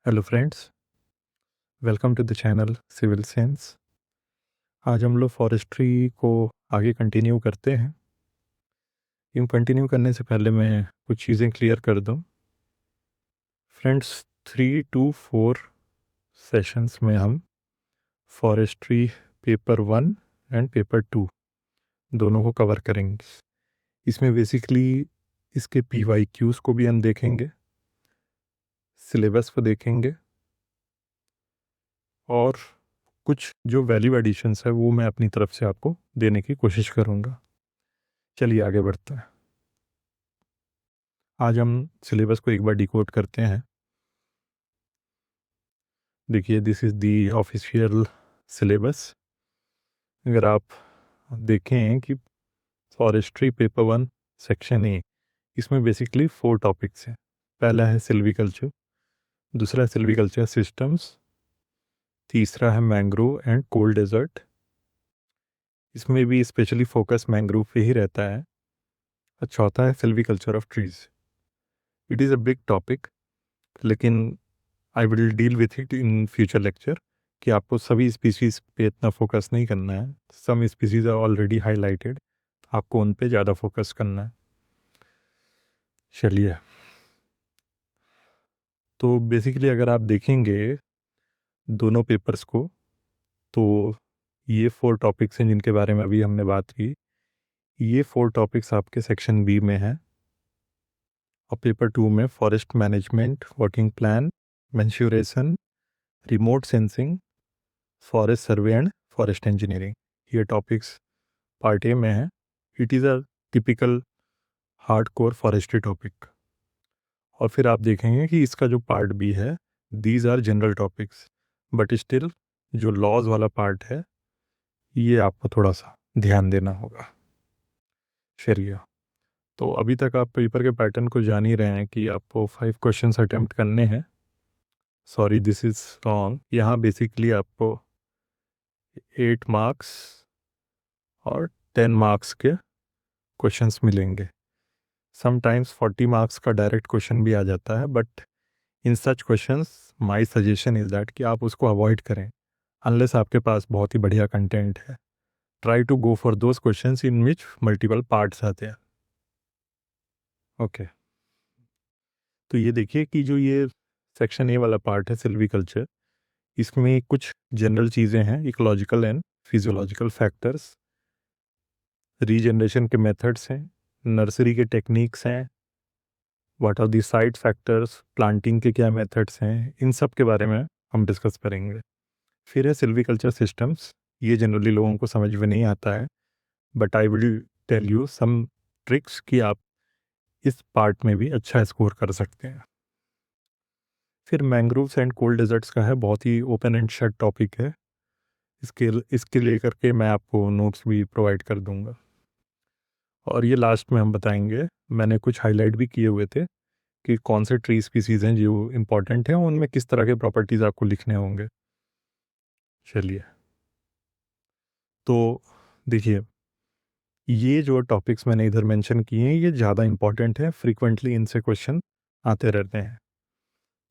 Hello friends, welcome to the channel civil science. आज हम लोग फॉरेस्ट्री को आगे कंटिन्यू करते हैं। यूँ कंटिन्यू करने से पहले मैं कुछ चीज़ें क्लियर कर दूं। फ्रेंड्स, 3 to 4 सेशंस में हम फॉरेस्ट्री पेपर 1 एंड पेपर 2 दोनों को कवर करेंगे। इसमें बेसिकली इसके PYQs को भी हम देखेंगे, सिलेबस को देखेंगे और कुछ जो वैल्यू एडिशंस है वो मैं अपनी तरफ से आपको देने की कोशिश करूँगा। चलिए आगे बढ़ते हैं। आज हम सिलेबस को एक बार डिकोड करते हैं। देखिए, this is the official syllabus. अगर आप देखें कि फॉरेस्ट्री पेपर 1 सेक्शन ए, इसमें बेसिकली 4 टॉपिक्स हैं। पहला है सिल्वीकल्चर, दूसरा है सिल्वीकल्चर सिस्टम्स, तीसरा है मैंग्रोव एंड कोल्ड डेजर्ट। इसमें भी स्पेशली फोकस मैंग्रोव पे ही रहता है। और चौथा है silviculture of trees. It is a big topic, लेकिन I will deal with it in future lecture कि आपको सभी स्पीसीज़ पे इतना फोकस नहीं करना है। सम स्पीसीज़ आर ऑलरेडी हाईलाइटेड, आपको उन पे ज़्यादा फोकस करना है। चलिए, तो बेसिकली अगर आप देखेंगे दोनों पेपर्स को, तो ये 4 टॉपिक्स हैं जिनके बारे में अभी हमने बात की। ये 4 टॉपिक्स आपके सेक्शन बी में हैं और पेपर 2 में forest management, working plan, mensuration, remote sensing, forest survey and forest engineering, ये टॉपिक्स पार्ट ए में है। It is a typical hard core forestry topic. और फिर आप देखेंगे कि इसका जो पार्ट बी है, these are general topics, but still जो लॉज वाला पार्ट है ये आपको थोड़ा सा ध्यान देना होगा। चलिए, तो अभी तक आप पेपर के पैटर्न को जान ही रहे हैं कि आपको 5 क्वेश्चंस अटेम्प्ट करने हैं। Sorry, this is wrong. यहाँ बेसिकली आपको 8 मार्क्स और 10 मार्क्स के क्वेश्चंस मिलेंगे। समटाइम्स 40 मार्क्स का डायरेक्ट क्वेश्चन भी आ जाता है, but in such questions my suggestion is that कि आप उसको अवॉइड करें अनलेस आपके पास बहुत ही बढ़िया कंटेंट है। Try to go for those questions in which multiple parts आते हैं। ओके, तो ये देखिए कि जो ये सेक्शन ए वाला पार्ट है सिल्वीकल्चर, इसमें कुछ जनरल चीज़ें हैं, ecological and physiological factors, regeneration के मेथड्स हैं, नर्सरी के टेक्निक्स हैं, what are the side factors, planting के क्या मेथड्स हैं, इन सब के बारे में हम डिस्कस करेंगे। फिर है सिल्वीकल्चर सिस्टम्स। ये जनरली लोगों को समझ में नहीं आता है, but I will tell you some tricks कि आप इस पार्ट में भी अच्छा स्कोर कर सकते हैं। फिर मैंग्रोव्स एंड कोल्ड डेजर्ट्स का है, बहुत ही ओपन एंड शट टॉपिक है। इसके लेकर के मैं आपको नोट्स भी प्रोवाइड कर दूंगा। और ये लास्ट में हम बताएंगे, मैंने कुछ हाईलाइट भी किए हुए थे कि कौन से ट्री स्पीसीज़ हैं जो इम्पोर्टेंट हैं, उनमें किस तरह के प्रॉपर्टीज़ आपको लिखने होंगे। चलिए, तो देखिए, ये जो टॉपिक्स मैंने इधर मेंशन किए हैं ये ज़्यादा इम्पॉर्टेंट है, फ्रीक्वेंटली इनसे क्वेश्चन आते रहते हैं,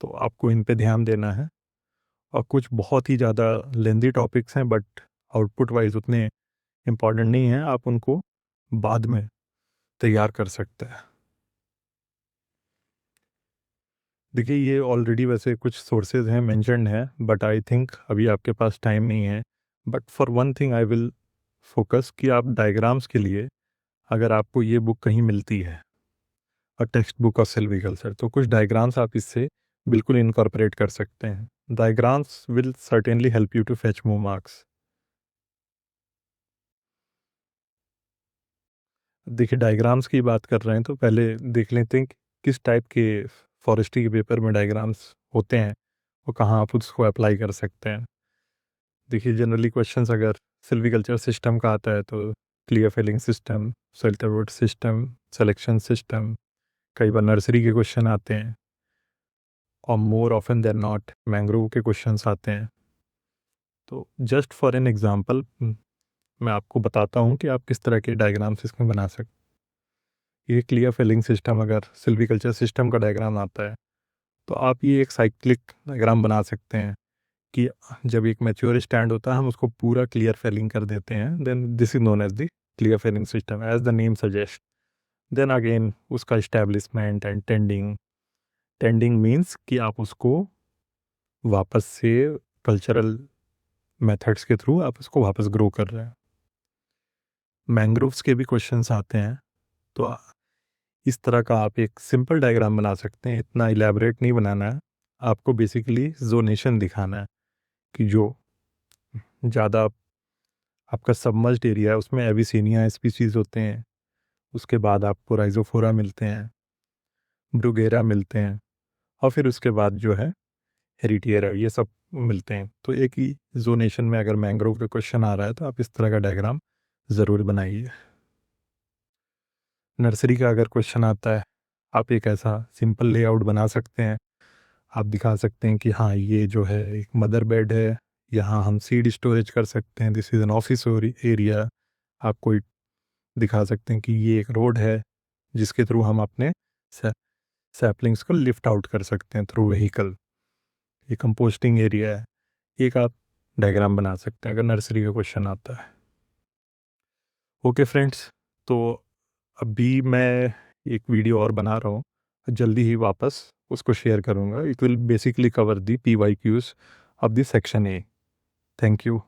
तो आपको इन पे ध्यान देना है। और कुछ बहुत ही ज़्यादा लेंदी टॉपिक्स हैं, बट आउटपुट वाइज उतने इम्पॉर्टेंट नहीं हैं, आप उनको बाद में तैयार कर सकते हैं। देखिए, ये ऑलरेडी वैसे कुछ सोर्सेज हैं, मेंशन्ड हैं, बट आई थिंक अभी आपके पास टाइम नहीं है। But for one thing I will focus कि आप डायग्राम्स के लिए, अगर आपको ये बुक कहीं मिलती है, a text book of silviculture, तो कुछ डायग्राम्स आप इससे बिल्कुल इनकॉर्पोरेट कर सकते हैं। Diagrams will certainly help you to fetch more marks. देखिए, डायग्राम्स की बात कर रहे हैं तो पहले देख लेते हैं कि किस टाइप के फॉरेस्ट्री के पेपर में डायग्राम्स होते हैं और कहाँ आप उसको अप्लाई कर सकते हैं। देखिए, जनरली क्वेश्चंस अगर सिल्वीकल्चर सिस्टम का आता है तो clear felling system, shelter wood system, selection system, कई बार नर्सरी के क्वेश्चन आते हैं और more often than not mangrove के क्वेश्चंस आते हैं। तो जस्ट फॉर एन एग्जांपल मैं आपको बताता हूँ कि आप किस तरह के डायग्राम्स इसमें बना सकते हैं। ये क्लियर फिलिंग सिस्टम, अगर सिल्वीकल्चर सिस्टम का डायग्राम आता है तो आप ये एक साइक्लिक डायग्राम बना सकते हैं कि जब एक मैच्योर स्टैंड होता है हम उसको पूरा क्लियर फेलिंग कर देते हैं, then this is known as the clear felling system as the name suggest. Then again उसका establishment and tending. Tending means कि आप उसको वापस से कल्चरल मेथड्स के थ्रू आप उसको वापस ग्रो कर रहे हैं। मैंग्रोव्स के भी क्वेश्चंस आते हैं, तो इस तरह का आप एक सिंपल डायग्राम बना सकते हैं, इतना इलेबरेट नहीं बनाना है। आपको बेसिकली जोनेशन दिखाना है कि जो ज़्यादा आपका सबमर्ज्ड एरिया है उसमें एविसीनिया स्पीसीज होते हैं, उसके बाद आपको राइजोफोरा मिलते हैं, ब्रुगेरा मिलते हैं, और फिर उसके बाद जो है हेरिटिएरा, ये सब मिलते हैं। तो एक ही जोनेशन में अगर मैंग्रोव का क्वेश्चन आ रहा है तो आप इस तरह का डायग्राम ज़रूर बनाइए। नर्सरी का अगर क्वेश्चन आता है, आप एक ऐसा सिंपल लेआउट बना सकते हैं। आप दिखा सकते हैं कि हाँ ये जो है एक मदर बेड है, यहाँ हम सीड स्टोरेज कर सकते हैं, this is an office area. आप कोई दिखा सकते हैं कि ये एक रोड है जिसके थ्रू हम अपने सैपलिंग्स को लिफ्ट आउट कर सकते हैं थ्रू व्हीकल। ये कंपोस्टिंग एरिया है। एक आप डायग्राम बना सकते हैं अगर नर्सरी का क्वेश्चन आता है। ओके फ्रेंड्स, तो अभी मैं एक वीडियो और बना रहा हूँ, जल्दी ही वापस उसको शेयर करूँगा। It will basically cover the PYQs of the section A. Thank you.